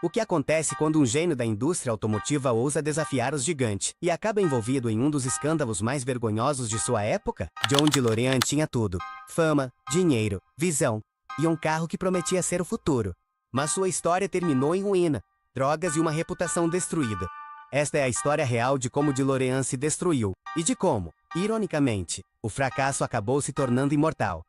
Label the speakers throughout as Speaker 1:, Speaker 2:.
Speaker 1: O que acontece quando um gênio da indústria automotiva ousa desafiar os gigantes e acaba envolvido em um dos escândalos mais vergonhosos de sua época? John DeLorean tinha tudo: fama, dinheiro, visão e um carro que prometia ser o futuro. Mas sua história terminou em ruína, drogas e uma reputação destruída. Esta é a história real de como DeLorean se destruiu e de como, ironicamente, o fracasso acabou se tornando imortal.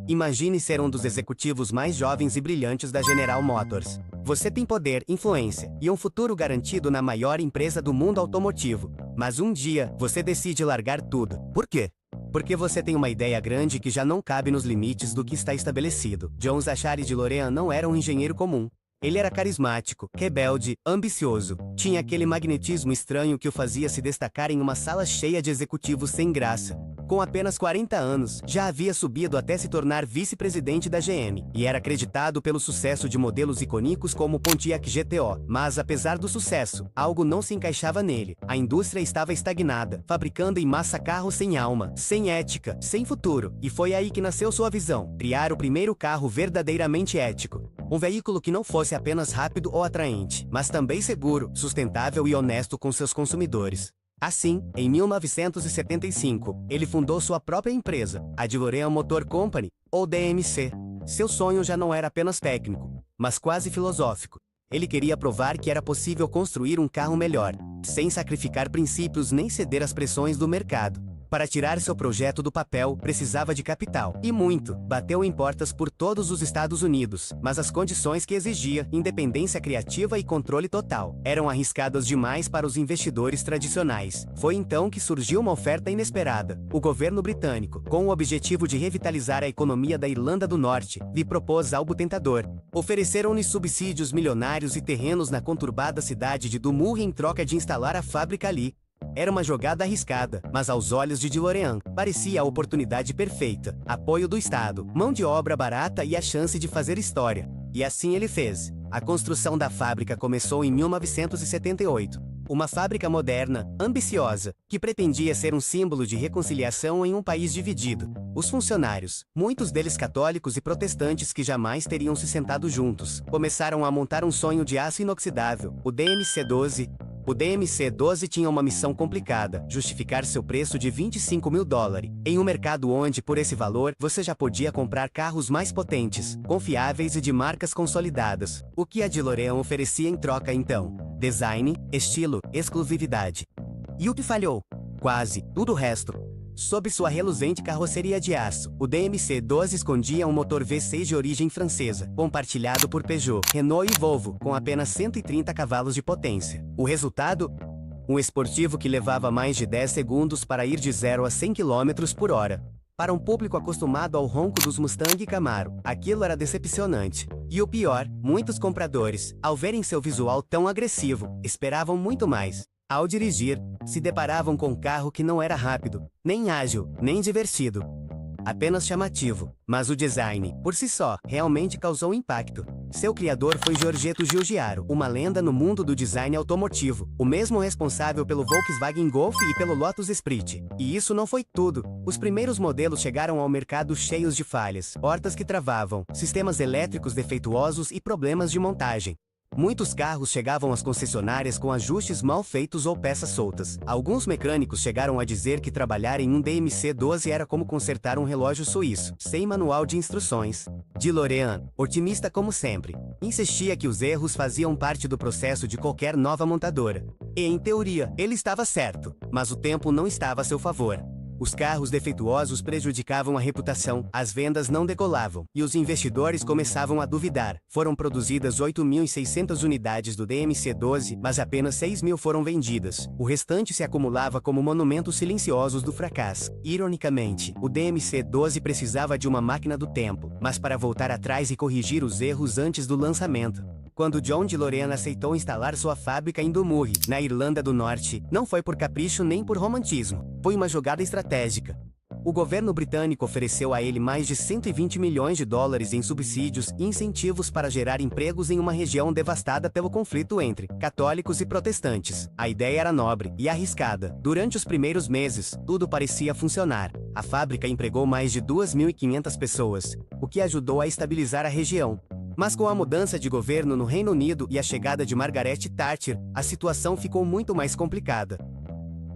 Speaker 1: Imagine ser um dos executivos mais jovens e brilhantes da General Motors. Você tem poder, influência e um futuro garantido na maior empresa do mundo automotivo. Mas um dia, você decide largar tudo. Por quê? Porque você tem uma ideia grande que já não cabe nos limites do que está estabelecido. John Zachary DeLorean não era um engenheiro comum. Ele era carismático, rebelde, ambicioso. Tinha aquele magnetismo estranho que o fazia se destacar em uma sala cheia de executivos sem graça. Com apenas 40 anos, já havia subido até se tornar vice-presidente da GM, e era acreditado pelo sucesso de modelos icônicos como o Pontiac GTO. Mas apesar do sucesso, algo não se encaixava nele. A indústria estava estagnada, fabricando em massa carros sem alma, sem ética, sem futuro. E foi aí que nasceu sua visão: criar o primeiro carro verdadeiramente ético. Um veículo que não fosse apenas rápido ou atraente, mas também seguro, sustentável e honesto com seus consumidores. Assim, em 1975, ele fundou sua própria empresa, a DeLorean Motor Company, ou DMC. Seu sonho já não era apenas técnico, mas quase filosófico. Ele queria provar que era possível construir um carro melhor, sem sacrificar princípios nem ceder às pressões do mercado. Para tirar seu projeto do papel, precisava de capital. E muito. Bateu em portas por todos os Estados Unidos, mas as condições que exigia, independência criativa e controle total, eram arriscadas demais para os investidores tradicionais. Foi então que surgiu uma oferta inesperada. O governo britânico, com o objetivo de revitalizar a economia da Irlanda do Norte, lhe propôs algo tentador. Ofereceram-lhe subsídios milionários e terrenos na conturbada cidade de Dunmurry em troca de instalar a fábrica ali. Era uma jogada arriscada, mas aos olhos de DeLorean, parecia a oportunidade perfeita. Apoio do Estado, mão de obra barata e a chance de fazer história. E assim ele fez. A construção da fábrica começou em 1978. Uma fábrica moderna, ambiciosa, que pretendia ser um símbolo de reconciliação em um país dividido. Os funcionários, muitos deles católicos e protestantes que jamais teriam se sentado juntos, começaram a montar um sonho de aço inoxidável, o DMC-12. O DMC-12 tinha uma missão complicada: justificar seu preço de $25 mil, em um mercado onde, por esse valor, você já podia comprar carros mais potentes, confiáveis e de marcas consolidadas. O que a DeLorean oferecia em troca então? Design, estilo, exclusividade. E o que falhou? Quase tudo o resto. Sob sua reluzente carroceria de aço, o DMC-12 escondia um motor V6 de origem francesa, compartilhado por Peugeot, Renault e Volvo, com apenas 130 cavalos de potência. O resultado? Um esportivo que levava mais de 10 segundos para ir de 0 a 100 km por hora. Para um público acostumado ao ronco dos Mustang e Camaro, aquilo era decepcionante. E o pior, muitos compradores, ao verem seu visual tão agressivo, esperavam muito mais. Ao dirigir, se deparavam com um carro que não era rápido, nem ágil, nem divertido. Apenas chamativo. Mas o design, por si só, realmente causou impacto. Seu criador foi Giorgetto Giugiaro, uma lenda no mundo do design automotivo, o mesmo responsável pelo Volkswagen Golf e pelo Lotus Esprit. E isso não foi tudo. Os primeiros modelos chegaram ao mercado cheios de falhas, portas que travavam, sistemas elétricos defeituosos e problemas de montagem. Muitos carros chegavam às concessionárias com ajustes mal feitos ou peças soltas. Alguns mecânicos chegaram a dizer que trabalhar em um DMC-12 era como consertar um relógio suíço, sem manual de instruções. DeLorean, otimista como sempre, insistia que os erros faziam parte do processo de qualquer nova montadora. E, em teoria, ele estava certo, mas o tempo não estava a seu favor. Os carros defeituosos prejudicavam a reputação, as vendas não decolavam, e os investidores começavam a duvidar. Foram produzidas 8.600 unidades do DMC-12, mas apenas 6.000 foram vendidas. O restante se acumulava como monumentos silenciosos do fracasso. Ironicamente, o DMC-12 precisava de uma máquina do tempo, mas para voltar atrás e corrigir os erros antes do lançamento. Quando John DeLorean aceitou instalar sua fábrica em Dunmurry, na Irlanda do Norte, não foi por capricho nem por romantismo. Foi uma jogada estratégica. O governo britânico ofereceu a ele mais de $120 milhões em subsídios e incentivos para gerar empregos em uma região devastada pelo conflito entre católicos e protestantes. A ideia era nobre e arriscada. Durante os primeiros meses, tudo parecia funcionar. A fábrica empregou mais de 2.500 pessoas, o que ajudou a estabilizar a região. Mas com a mudança de governo no Reino Unido e a chegada de Margaret Thatcher, a situação ficou muito mais complicada.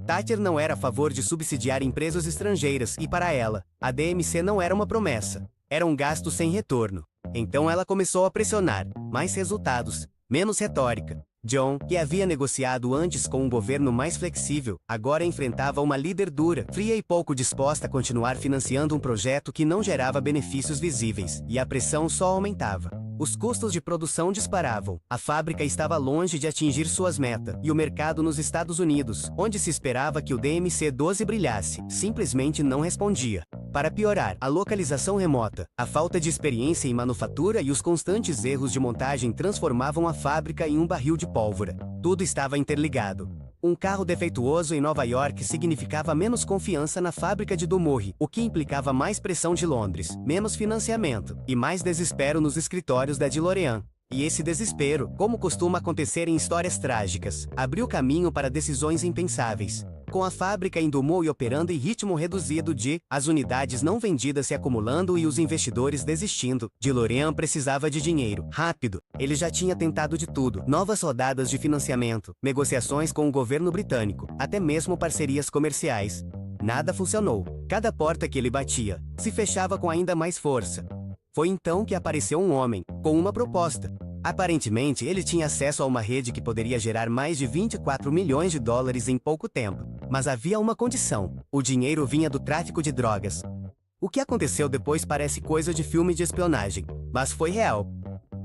Speaker 1: Thatcher não era a favor de subsidiar empresas estrangeiras e, para ela, a DMC não era uma promessa. Era um gasto sem retorno. Então ela começou a pressionar. Mais resultados, menos retórica. John, que havia negociado antes com um governo mais flexível, agora enfrentava uma líder dura, fria e pouco disposta a continuar financiando um projeto que não gerava benefícios visíveis, e a pressão só aumentava. Os custos de produção disparavam, a fábrica estava longe de atingir suas metas, e o mercado nos Estados Unidos, onde se esperava que o DMC-12 brilhasse, simplesmente não respondia. Para piorar, a localização remota, a falta de experiência em manufatura e os constantes erros de montagem transformavam a fábrica em um barril de pólvora. Tudo estava interligado. Um carro defeituoso em Nova York significava menos confiança na fábrica de Dumorre, o que implicava mais pressão de Londres, menos financiamento e mais desespero nos escritórios da DeLorean. E esse desespero, como costuma acontecer em histórias trágicas, abriu caminho para decisões impensáveis. Com a fábrica em Dumont e operando em ritmo reduzido as unidades não vendidas se acumulando e os investidores desistindo, DeLorean precisava de dinheiro, rápido. Ele já tinha tentado de tudo, novas rodadas de financiamento, negociações com o governo britânico, até mesmo parcerias comerciais. Nada funcionou. Cada porta que ele batia, se fechava com ainda mais força. Foi então que apareceu um homem, com uma proposta. Aparentemente, ele tinha acesso a uma rede que poderia gerar mais de 24 milhões de dólares em pouco tempo. Mas havia uma condição: o dinheiro vinha do tráfico de drogas. O que aconteceu depois parece coisa de filme de espionagem, mas foi real.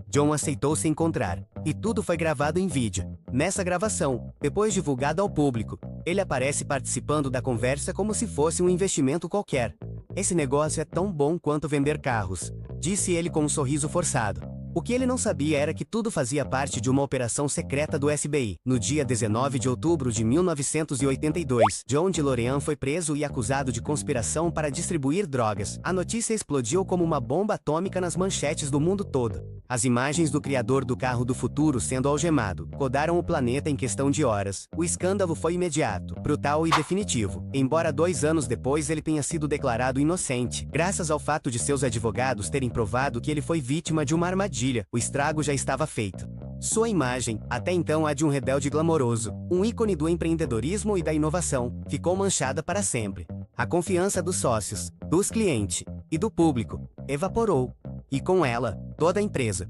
Speaker 1: John aceitou se encontrar, e tudo foi gravado em vídeo. Nessa gravação, depois divulgada ao público, ele aparece participando da conversa como se fosse um investimento qualquer. Esse negócio é tão bom quanto vender carros, disse ele com um sorriso forçado. O que ele não sabia era que tudo fazia parte de uma operação secreta do FBI. No dia 19 de outubro de 1982, John DeLorean foi preso e acusado de conspiração para distribuir drogas. A notícia explodiu como uma bomba atômica nas manchetes do mundo todo. As imagens do criador do carro do futuro sendo algemado rodaram o planeta em questão de horas. O escândalo foi imediato, brutal e definitivo. Embora 2 anos depois ele tenha sido declarado inocente, graças ao fato de seus advogados terem provado que ele foi vítima de uma armadilha, o estrago já estava feito. Sua imagem, até então a de um rebelde glamouroso, um ícone do empreendedorismo e da inovação, ficou manchada para sempre. A confiança dos sócios, dos clientes e do público evaporou. E com ela, toda a empresa.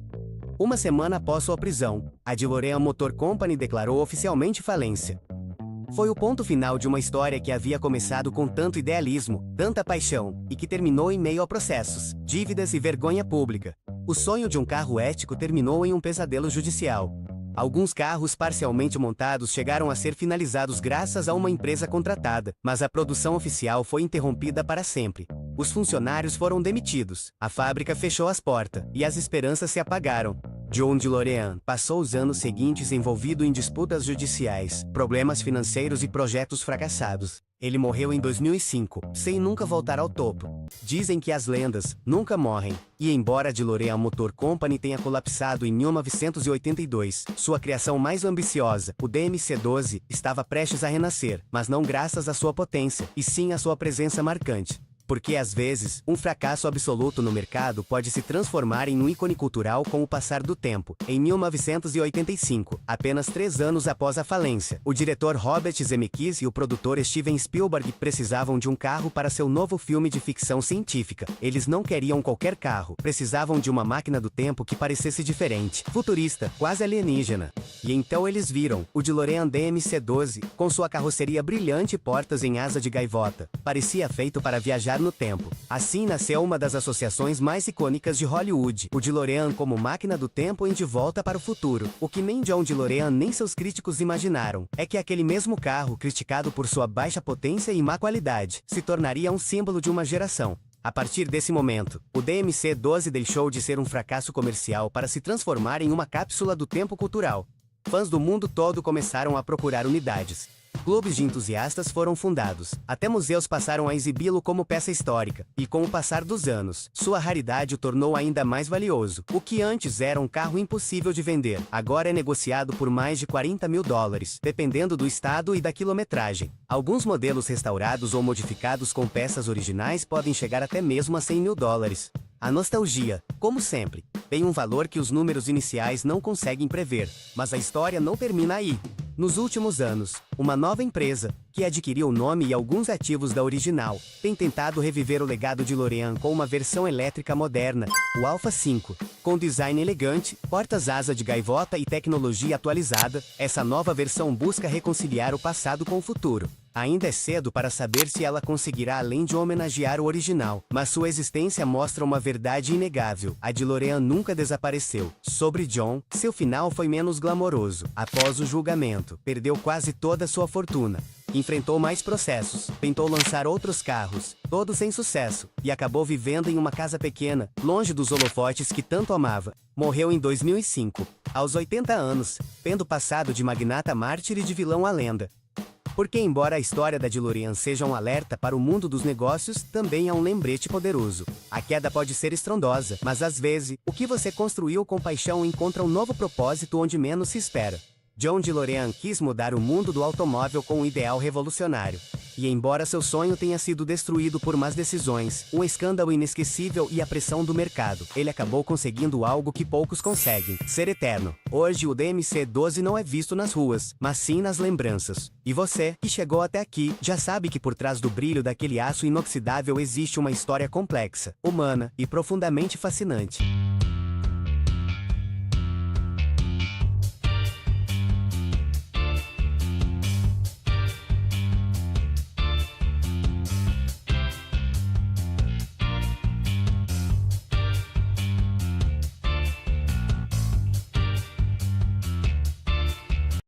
Speaker 1: Uma semana após sua prisão, a DeLorean Motor Company declarou oficialmente falência. Foi o ponto final de uma história que havia começado com tanto idealismo, tanta paixão, e que terminou em meio a processos, dívidas e vergonha pública. O sonho de um carro ético terminou em um pesadelo judicial. Alguns carros parcialmente montados chegaram a ser finalizados graças a uma empresa contratada, mas a produção oficial foi interrompida para sempre. Os funcionários foram demitidos, a fábrica fechou as portas, e as esperanças se apagaram. John DeLorean passou os anos seguintes envolvido em disputas judiciais, problemas financeiros e projetos fracassados. Ele morreu em 2005, sem nunca voltar ao topo. Dizem que as lendas nunca morrem, e embora a DeLorean Motor Company tenha colapsado em 1982, sua criação mais ambiciosa, o DMC-12, estava prestes a renascer, mas não graças à sua potência, e sim à sua presença marcante. Porque às vezes, um fracasso absoluto no mercado pode se transformar em um ícone cultural com o passar do tempo. Em 1985, apenas 3 anos após a falência, o diretor Robert Zemeckis e o produtor Steven Spielberg precisavam de um carro para seu novo filme de ficção científica. Eles não queriam qualquer carro, precisavam de uma máquina do tempo que parecesse diferente, futurista, quase alienígena. E então eles viram o DeLorean DMC-12, com sua carroceria brilhante e portas em asa de gaivota. Parecia feito para viajar no tempo. Assim nasceu uma das associações mais icônicas de Hollywood, o DeLorean como máquina do tempo em De Volta para o Futuro. O que nem John DeLorean nem seus críticos imaginaram, é que aquele mesmo carro, criticado por sua baixa potência e má qualidade, se tornaria um símbolo de uma geração. A partir desse momento, o DMC-12 deixou de ser um fracasso comercial para se transformar em uma cápsula do tempo cultural. Fãs do mundo todo começaram a procurar unidades. Clubes de entusiastas foram fundados, até museus passaram a exibi-lo como peça histórica, e com o passar dos anos, sua raridade o tornou ainda mais valioso. O que antes era um carro impossível de vender, agora é negociado por mais de 40 mil dólares, dependendo do estado e da quilometragem. Alguns modelos restaurados ou modificados com peças originais podem chegar até mesmo a 100 mil dólares. A nostalgia, como sempre, tem um valor que os números iniciais não conseguem prever, mas a história não termina aí. Nos últimos anos, uma nova empresa, que adquiriu o nome e alguns ativos da original, tem tentado reviver o legado de DeLorean com uma versão elétrica moderna, o Alpha 5. Com design elegante, portas-asa de gaivota e tecnologia atualizada, essa nova versão busca reconciliar o passado com o futuro. Ainda é cedo para saber se ela conseguirá além de homenagear o original, mas sua existência mostra uma verdade inegável: a DeLorean nunca desapareceu. Sobre John, seu final foi menos glamouroso. Após o julgamento, perdeu quase toda sua fortuna. Enfrentou mais processos, tentou lançar outros carros, todos sem sucesso, e acabou vivendo em uma casa pequena, longe dos holofotes que tanto amava. Morreu em 2005, aos 80 anos, tendo passado de magnata mártir e de vilão à lenda. Porque embora a história da DeLorean seja um alerta para o mundo dos negócios, também é um lembrete poderoso. A queda pode ser estrondosa, mas às vezes, o que você construiu com paixão encontra um novo propósito onde menos se espera. John DeLorean quis mudar o mundo do automóvel com um ideal revolucionário. E embora seu sonho tenha sido destruído por más decisões, um escândalo inesquecível e a pressão do mercado, ele acabou conseguindo algo que poucos conseguem: ser eterno. Hoje o DMC-12 não é visto nas ruas, mas sim nas lembranças. E você, que chegou até aqui, já sabe que por trás do brilho daquele aço inoxidável existe uma história complexa, humana e profundamente fascinante.